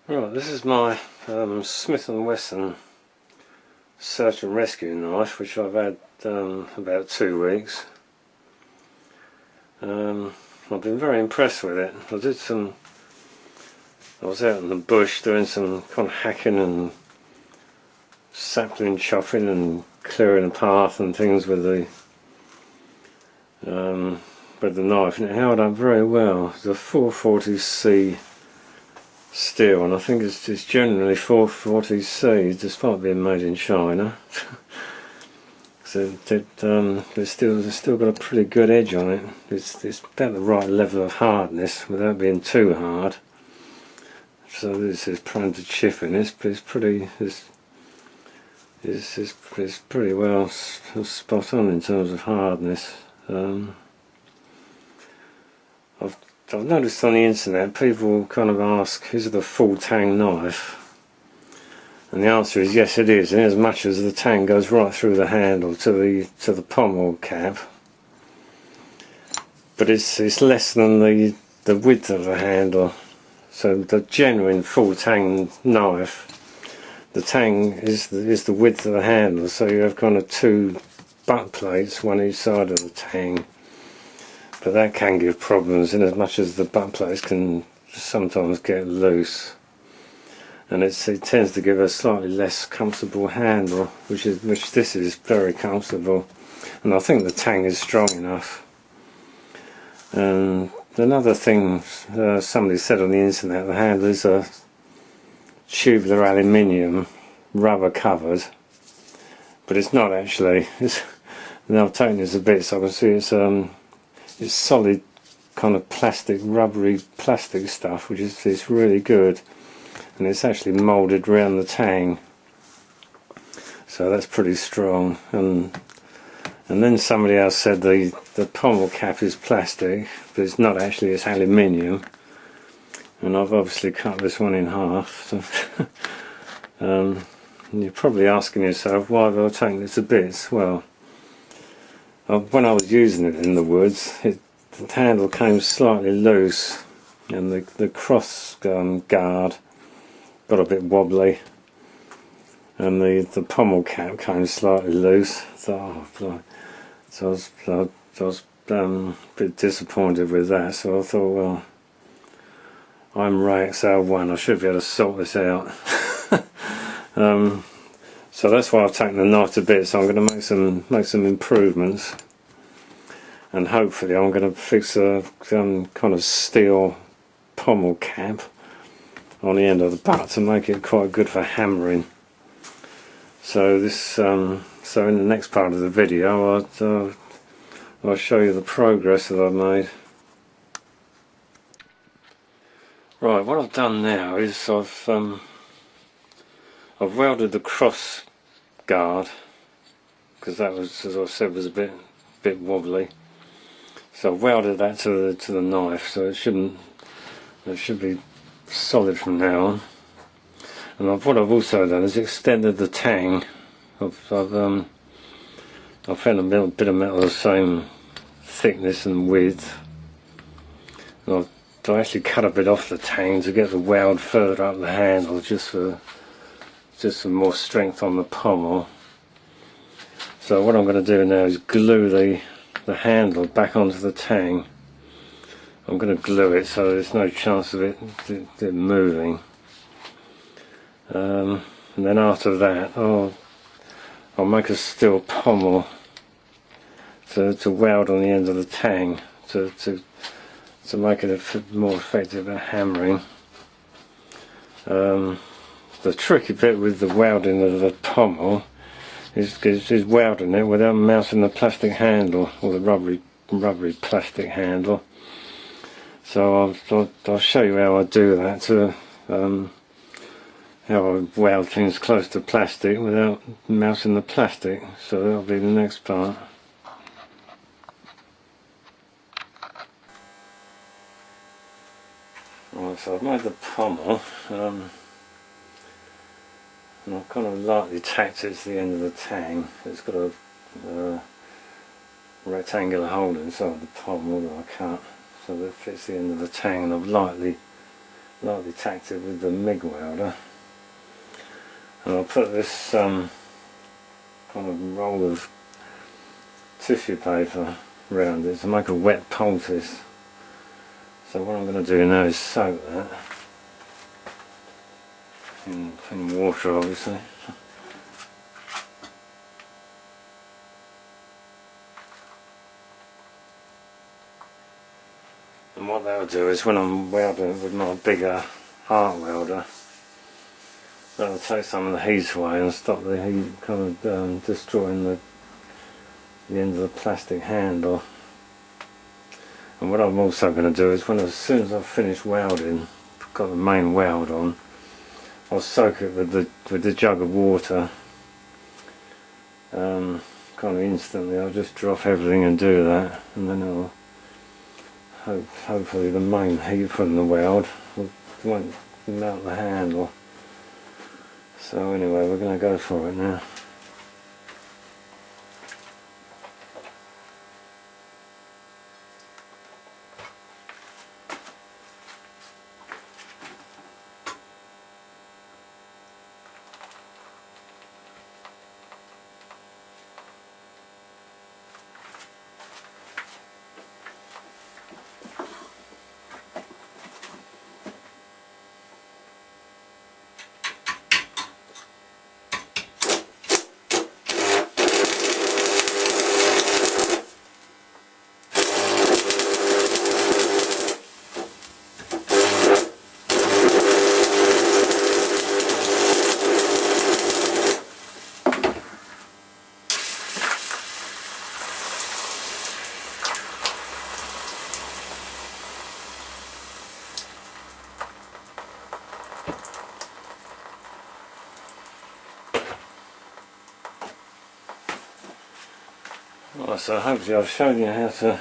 Right, this is my Smith & Wesson search and rescue knife, which I've had about 2 weeks. I've been very impressed with it. I was out in the bush doing some kind of hacking and sapling chopping and clearing a path and things with the knife, and it held up very well. It's a 440C steel, and I think it's generally 440C despite being made in China. So it's still got a pretty good edge on it. It's about the right level of hardness without being too hard. So this is prone to chipping. It's pretty well spot on in terms of hardness. I've noticed on the internet people kind of ask, is it a full tang knife? And the answer is yes, it is, in as much as the tang goes right through the handle to the pommel cap. But it's less than the width of the handle. So the genuine full tang knife, the tang is the width of the handle. So you have kind of two butt plates, one each side of the tang. But that can give problems in as much as the butt plates can sometimes get loose, and it tends to give a slightly less comfortable handle, which this is very comfortable, and I think the tang is strong enough. And another thing somebody said on the internet, the handle is a tubular aluminium, rubber covered, but it's not actually. Now I've taken this a bit so I can see it's solid kind of plastic, rubbery plastic stuff, which is really good, and it's actually moulded around the tang, so that's pretty strong. And then somebody else said the pommel cap is plastic, but it's not actually, it's aluminium, and I've obviously cut this one in half. So and you're probably asking yourself, why have I taken this to bits? Well, when I was using it in the woods, the handle came slightly loose, and the cross guard got a bit wobbly, and the pommel cap came slightly loose. So I was a bit disappointed with that. So I thought, well, I'm Ray XL1, I should be able to sort this out. So that's why I've taken the knife to bits. I'm going to make some improvements, and hopefully I'm going to fix a kind of steel pommel cap on the end of the butt to make it quite good for hammering. So so in the next part of the video I'll show you the progress that I've made. Right, what I've done now is I've welded the cross guard, because that was, as I said, was a bit wobbly. So I've welded that to the knife, so it should be solid from now on. And what I've also done is extended the tang. I've found a bit of metal of the same thickness and width, and I've actually cut a bit off the tang to get the weld further up the handle, just for more strength on the pommel. So what I'm going to do now is glue the handle back onto the tang. I'm going to glue it so there's no chance of it moving. And then after that I'll make a steel pommel to weld on the end of the tang to make it more effective at hammering. The tricky bit with the welding of the pommel is welding it without mounting the plastic handle, or the rubbery plastic handle. So I'll show you how I do that, how I weld things close to plastic without mounting the plastic. So that'll be the next part. Right, so I've made the pommel, and I've kind of lightly tacked it to the end of the tang. It's got a rectangular hole inside the pommel that I cut, so that fits the end of the tang, and I've lightly lightly tacked it with the MIG welder, and I'll put this kind of roll of tissue paper around it to make a wet poultice. So what I'm going to do now is soak that in water, obviously. And what that'll do is when I'm welding it with my bigger arc welder, that'll take some of the heat away and stop the heat kind of destroying the end of the plastic handle. And what I'm also going to do is as soon as I've finished welding, got the main weld on, I'll soak it with the jug of water kind of instantly. I'll just drop everything and do that, and then it'll hopefully the main heat from the weld won't melt the handle. So anyway, we're going to go for it now. Right, so hopefully I've shown you how to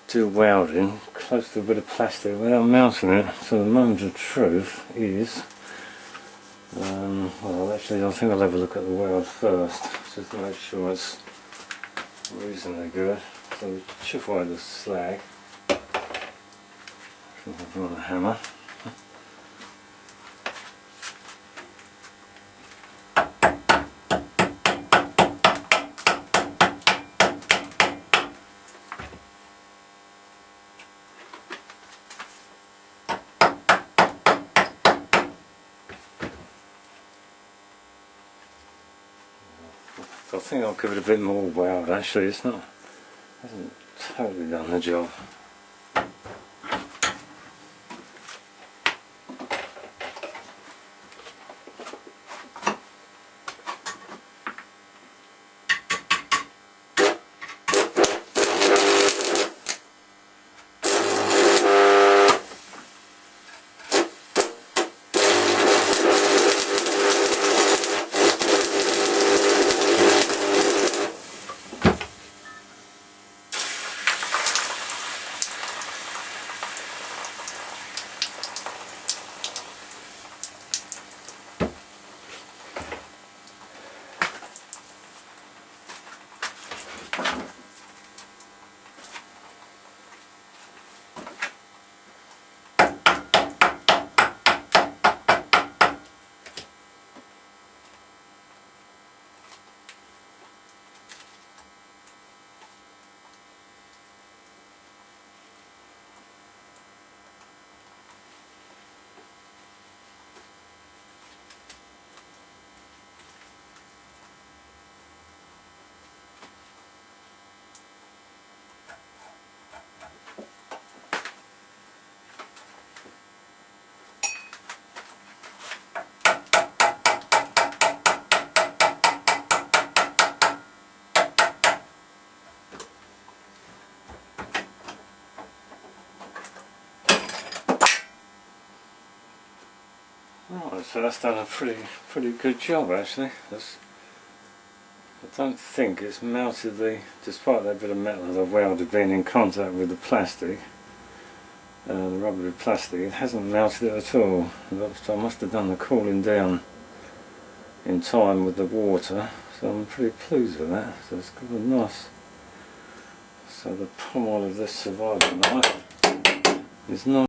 do welding close to a bit of plastic without melting it. So the moment of truth is, well actually I think I'll have a look at the weld first, just to make sure it's reasonably good. So we chip away the slag. I've got a hammer. I think I'll give it a bit more weld. Actually, hasn't totally done the job. Right, so that's done a pretty good job actually. I don't think it's melted despite that bit of metal that I've welded being in contact with the plastic, the rubbery plastic, it hasn't melted it at all. So I must have done the cooling down in time with the water, so I'm pretty pleased with that. So it's got a nice, so the pommel of this survival knife is nice.